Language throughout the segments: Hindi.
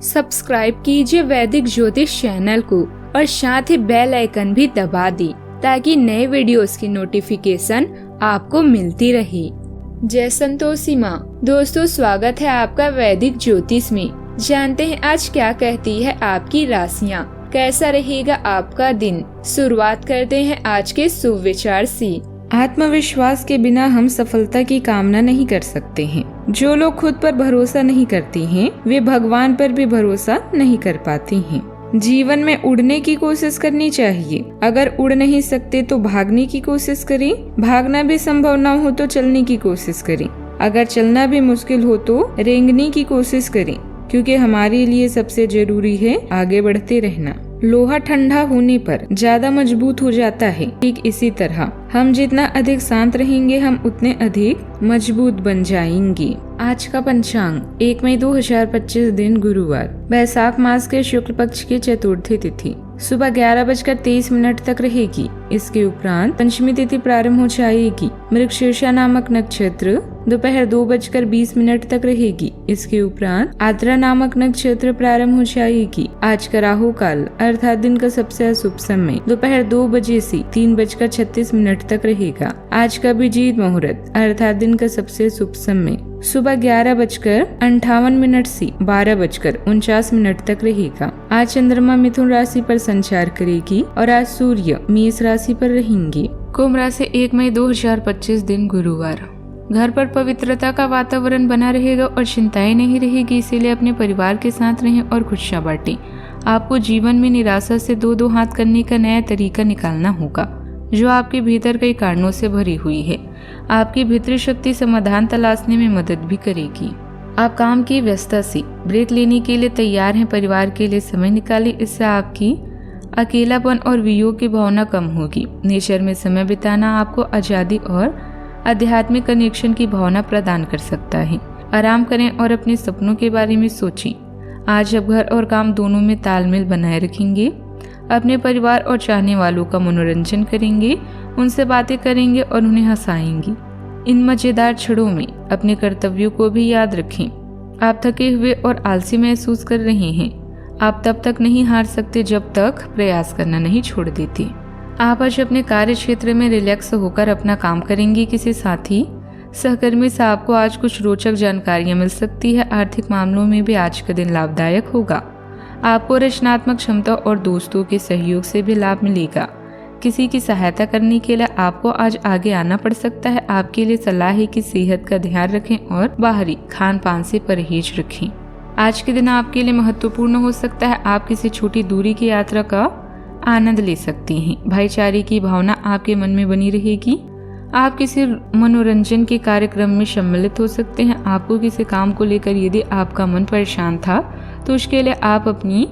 सब्सक्राइब कीजिए वैदिक ज्योतिष चैनल को और साथ ही बेल आइकन भी दबा दी ताकि नए वीडियोस की नोटिफिकेशन आपको मिलती रहे। जय संतोषी माँ। दोस्तों, स्वागत है आपका वैदिक ज्योतिष में। जानते हैं आज क्या कहती है आपकी राशियाँ, कैसा रहेगा आपका दिन। शुरुआत करते हैं आज के शुभ विचार से। आत्मविश्वास के बिना हम सफलता की कामना नहीं कर सकते हैं। जो लोग खुद पर भरोसा नहीं करते हैं वे भगवान पर भी भरोसा नहीं कर पाते हैं। जीवन में उड़ने की कोशिश करनी चाहिए। अगर उड़ नहीं सकते तो भागने की कोशिश करें। भागना भी संभव न हो तो चलने की कोशिश करें। अगर चलना भी मुश्किल हो तो रेंगने की कोशिश करें, क्योंकि हमारे लिए सबसे जरूरी है आगे बढ़ते रहना। लोहा ठंडा होने पर ज्यादा मजबूत हो जाता है। ठीक इसी तरह हम जितना अधिक शांत रहेंगे हम उतने अधिक मजबूत बन जाएंगे। आज का पंचांग 1 मई 2025 दिन गुरुवार, बैसाख मास के शुक्ल पक्ष की चतुर्थी तिथि सुबह 11:23 तक रहेगी। इसके उपरांत पंचमी तिथि प्रारंभ हो जाएगी। मृगशीर्षा नामक नक्षत्र दोपहर 2:20 तक रहेगी। इसके उपरांत आद्रा नामक नक्षत्र प्रारंभ हो जाएगी। आज का राहु काल अर्थात दिन का सबसे अशुभ समय दोपहर 2 बजे से 3:36 तक रहेगा। आज का अभिजीत मुहूर्त अर्थात दिन का सबसे शुभ समय सुबह 11:58 से 12:49 तक रहेगा। आज चंद्रमा मिथुन राशि पर संचार करेगी और आज सूर्य मेष राशि पर रहेंगे। कुंभ राशि 1 मई 2025 दिन गुरुवार, घर पर पवित्रता का वातावरण बना रहेगा और चिंताएं नहीं रहेगी, इसीलिए अपने परिवार के साथ रहें और खुशियां बांटें। आपको जीवन में निराशा से दो हाथ करने का नया तरीका निकालना होगा जो आपके भीतर कई कारणों से भरी हुई है। आपकी भीतरी शक्ति समाधान तलाशने में मदद भी करेगी। आप काम की व्यस्तता से ब्रेक लेने के लिए तैयार हैं। परिवार के लिए समय निकालें, इससे आपकी अकेलापन और वियोग की भावना कम होगी। नेचर में समय बिताना आपको आजादी और आध्यात्मिक कनेक्शन की भावना प्रदान कर सकता है। आराम करें और अपने सपनों के बारे में सोचें। आज आप घर और काम दोनों में तालमेल बनाए रखेंगे। अपने परिवार और चाहने वालों का मनोरंजन करेंगे, उनसे बातें करेंगे और उन्हें हंसाएंगे। इन मजेदार क्षणों में अपने कर्तव्यों को भी याद रखें। आप थके हुए और आलसी महसूस कर रहे हैं। आप तब तक नहीं हार सकते जब तक प्रयास करना नहीं छोड़ देते। आप आज अपने कार्य क्षेत्र में रिलैक्स होकर अपना काम करेंगे। किसी साथी सहकर्मी से आपको आज कुछ रोचक जानकारियां मिल सकती है। आर्थिक मामलों में भी आज का दिन लाभदायक होगा। आपको रचनात्मक क्षमता और दोस्तों के सहयोग से भी लाभ मिलेगा। किसी की सहायता करने के लिए आपको आज आगे आना पड़ सकता है। आपके लिए सलाह है कि सेहत का ध्यान रखें और बाहरी खान पान से परहेज रखें। आज के दिन आपके लिए महत्वपूर्ण हो सकता है। आप किसी छोटी दूरी की यात्रा का आनंद ले सकते हैं। भाईचारे की भावना आपके मन में बनी रहेगी। आप किसी मनोरंजन के कार्यक्रम में सम्मिलित हो सकते हैं। आपको किसी काम को लेकर यदि आपका मन परेशान था तो उसके लिए आप अपनी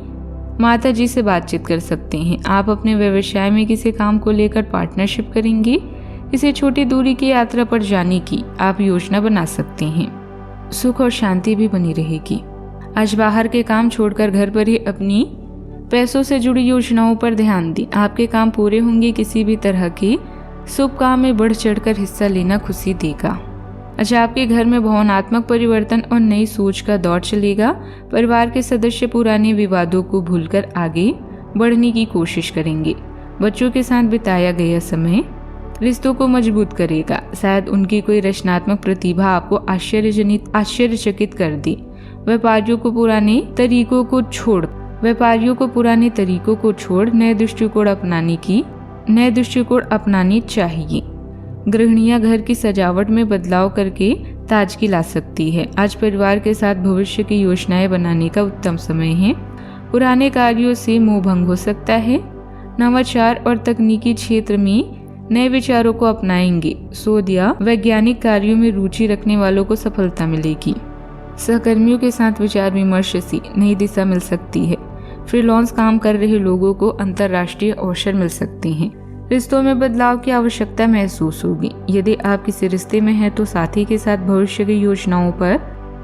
माता जी से बातचीत कर सकते हैं। आप अपने व्यवसाय में किसी काम को लेकर पार्टनरशिप करेंगे। किसी छोटी दूरी की यात्रा पर जाने की आप योजना बना सकते हैं। सुख और शांति भी बनी रहेगी। आज बाहर के काम छोड़कर घर पर ही अपनी पैसों से जुड़ी योजनाओं पर ध्यान दें। आपके काम पूरे होंगे। किसी भी तरह के शुभ काम में बढ़ चढ़कर हिस्सा लेना खुशी देगा। आज आपके घर में भावनात्मक परिवर्तन और नई सोच का दौर चलेगा। परिवार के सदस्य पुराने विवादों को भूलकर आगे बढ़ने की कोशिश करेंगे। बच्चों के साथ बिताया गया समय रिश्तों को मजबूत करेगा। शायद उनकी कोई रचनात्मक प्रतिभा आपको आश्चर्यचकित कर दे। व्यापारियों को पुराने तरीकों को छोड़ नए दृष्टिकोण अपनानी चाहिए। गृहिणियां घर की सजावट में बदलाव करके ताजगी ला सकती है। आज परिवार के साथ भविष्य की योजनाएं बनाने का उत्तम समय है। पुराने कार्यों से मोह भंग हो सकता है। नवाचार और तकनीकी क्षेत्र में नए विचारों को अपनाएंगे। शोध या वैज्ञानिक कार्यों में रुचि रखने वालों को सफलता मिलेगी। सहकर्मियों के साथ विचार विमर्श से नई दिशा मिल सकती है। फ्रीलांस काम कर रहे लोगों को अंतर्राष्ट्रीय अवसर मिल सकते हैं। रिश्तों में बदलाव की आवश्यकता महसूस होगी। यदि आप किसी रिश्ते में हैं तो साथी के साथ भविष्य की योजनाओं पर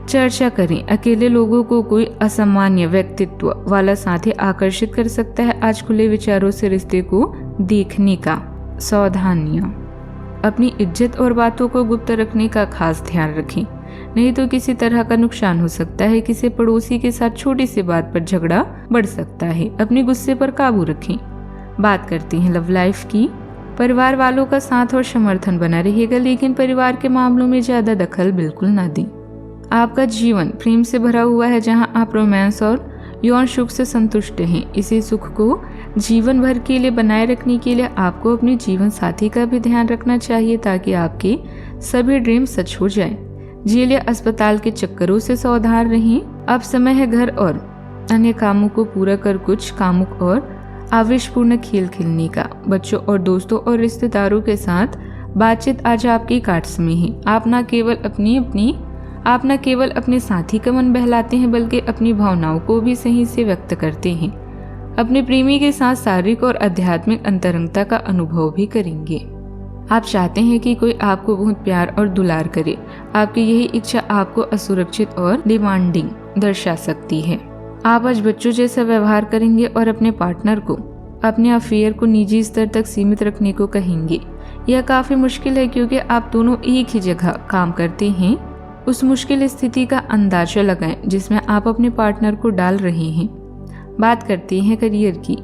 चर्चा करें। अकेले लोगों को कोई असामान्य व्यक्तित्व वाला साथी आकर्षित कर सकता है। आज खुले विचारों से रिश्ते को देखने का सावधानियां। अपनी इज्जत और बातों को गुप्त रखने का खास ध्यान रखें। नहीं तो किसी तरह का नुकसान हो सकता है। किसी पड़ोसी के साथ छोटी सी बात पर झगड़ा बढ़ सकता है। अपने गुस्से पर काबू रखें। बात करते हैं लव लाइफ की। परिवार वालों का साथ और समर्थन बना रहेगा, लेकिन परिवार के मामलों में ज्यादा दखल बिल्कुल ना दें। आपका जीवन प्रेम से भरा हुआ है, जहां आप रोमांस और यौन सुख से संतुष्ट हैं। इसी सुख को जीवन भर के लिए बनाए रखने के लिए आपको अपने जीवन साथी का भी ध्यान रखना चाहिए, ताकि आपके सभी ड्रीम सच हो जाए। जेल अस्पताल के चक्करों से सावधान रहें। अब समय है घर और अन्य कामों को पूरा कर कुछ कामुक और आवेशपूर्ण खेल खेलने का। बच्चों और दोस्तों और रिश्तेदारों के साथ बातचीत आज आपके कार्ड्स में है। आप न केवल अपने साथी का मन बहलाते हैं, बल्कि अपनी भावनाओं को भी सही से व्यक्त करते हैं। अपने प्रेमी के साथ शारीरिक और आध्यात्मिक अंतरंगता का अनुभव भी करेंगे। आप चाहते हैं कि कोई आपको बहुत प्यार और दुलार करे। आपकी यही इच्छा आपको असुरक्षित और डिमांडिंग दर्शा सकती है। आप आज बच्चों जैसा व्यवहार करेंगे और अपने पार्टनर को अपने अफेयर को निजी स्तर तक सीमित रखने को कहेंगे। यह काफी मुश्किल है, क्योंकि आप दोनों एक ही जगह काम करते हैं। उस मुश्किल स्थिति का अंदाजा लगाएं जिसमें आप अपने पार्टनर को डाल रहे हैं। बात करते हैं करियर की।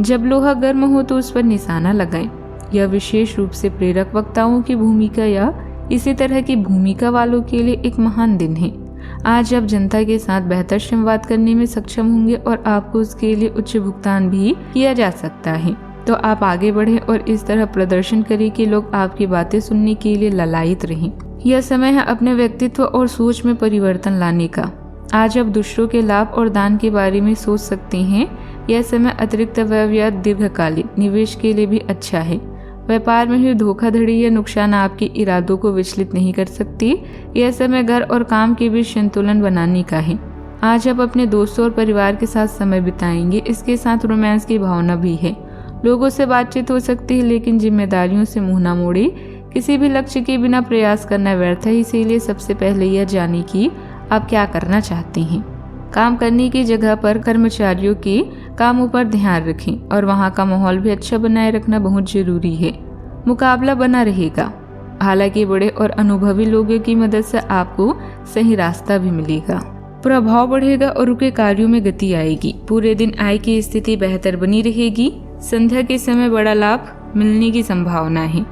जब लोहा गर्म हो तो उस पर निशाना लगाएं। यह विशेष रूप से प्रेरक वक्ताओं की भूमिका या इसी तरह की भूमिका वालों के लिए एक महान दिन है। आज आप जनता के साथ बेहतर संवाद करने में सक्षम होंगे और आपको उसके लिए उच्च भुगतान भी किया जा सकता है। तो आप आगे बढ़ें और इस तरह प्रदर्शन करें कि लोग आपकी बातें सुनने के लिए ललायित रहें। यह समय है अपने व्यक्तित्व और सोच में परिवर्तन लाने का। आज आप दूसरों के लाभ और दान के बारे में सोच सकते हैं। यह समय अतिरिक्त व्यय या दीर्घकालिक निवेश के लिए भी अच्छा है। व्यापार में हुई धोखाधड़ी या नुकसान आपके इरादों को विचलित नहीं कर सकती। यह समय घर और काम के बीच संतुलन बनाने का है। आज आप अपने दोस्तों और परिवार के साथ समय बिताएंगे। इसके साथ रोमांस की भावना भी है। लोगों से बातचीत हो सकती है, लेकिन जिम्मेदारियों से मुंह न मोड़े। किसी भी लक्ष्य के बिना प्रयास करना व्यर्थ है। इसीलिए सबसे पहले यह जाने कि आप क्या करना चाहते हैं। काम करने की जगह पर कर्मचारियों के कामों पर ध्यान रखें और वहां का माहौल भी अच्छा बनाए रखना बहुत जरूरी है। मुकाबला बना रहेगा, हालांकि बड़े और अनुभवी लोगों की मदद से आपको सही रास्ता भी मिलेगा। प्रभाव बढ़ेगा और रुके कार्यों में गति आएगी। पूरे दिन आय की स्थिति बेहतर बनी रहेगी। संध्या के समय बड़ा लाभ मिलने की संभावना है।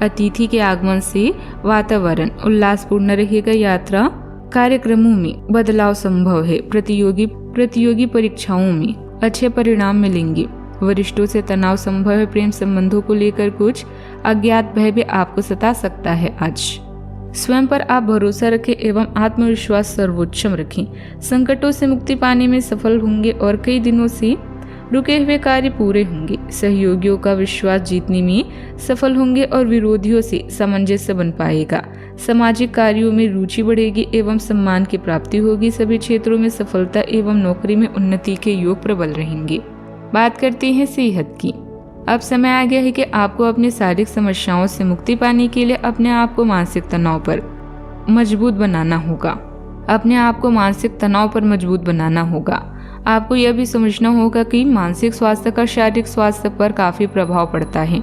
अतिथि के आगमन से वातावरण उल्लासपूर्ण रहेगा। यात्रा कार्यक्रमों में बदलाव संभव है। प्रतियोगी परीक्षाओं में अच्छे परिणाम मिलेंगे। वरिष्ठों से तनाव संभव है। प्रेम संबंधों को लेकर कुछ अज्ञात भय भी आपको सता सकता है। आज स्वयं पर आप भरोसा रखें एवं आत्मविश्वास सर्वोच्चम रखें। संकटों से मुक्ति पाने में सफल होंगे और कई दिनों से रुके हुए कार्य पूरे होंगे। सहयोगियों का विश्वास जीतने में सफल होंगे और विरोधियों से सामंजस्य बन पाएगा। सामाजिक कार्यों में रुचि बढ़ेगी एवं सम्मान की प्राप्ति होगी। सभी क्षेत्रों में सफलता एवं नौकरी में उन्नति के योग प्रबल रहेंगे। बात करते हैं सेहत की। अब समय आ गया है कि आपको अपनी शारीरिक समस्याओं से मुक्ति पाने के लिए अपने आप को मानसिक तनाव पर मजबूत बनाना होगा। आपको यह भी समझना होगा कि मानसिक स्वास्थ्य का शारीरिक स्वास्थ्य पर काफी प्रभाव पड़ता है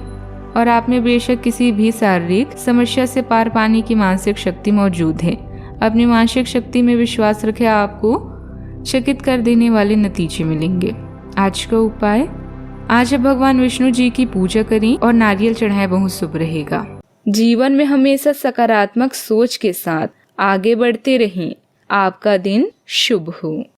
और आप में बेशक किसी भी शारीरिक समस्या से पार पाने की मानसिक शक्ति मौजूद है। अपनी मानसिक शक्ति में विश्वास रखें, आपको चकित कर देने वाले नतीजे मिलेंगे। आज का उपाय, आज भगवान विष्णु जी की पूजा करें और नारियल चढ़ाएं, बहुत शुभ रहेगा। जीवन में हमेशा सकारात्मक सोच के साथ आगे बढ़ते रहें। आपका दिन शुभ हो।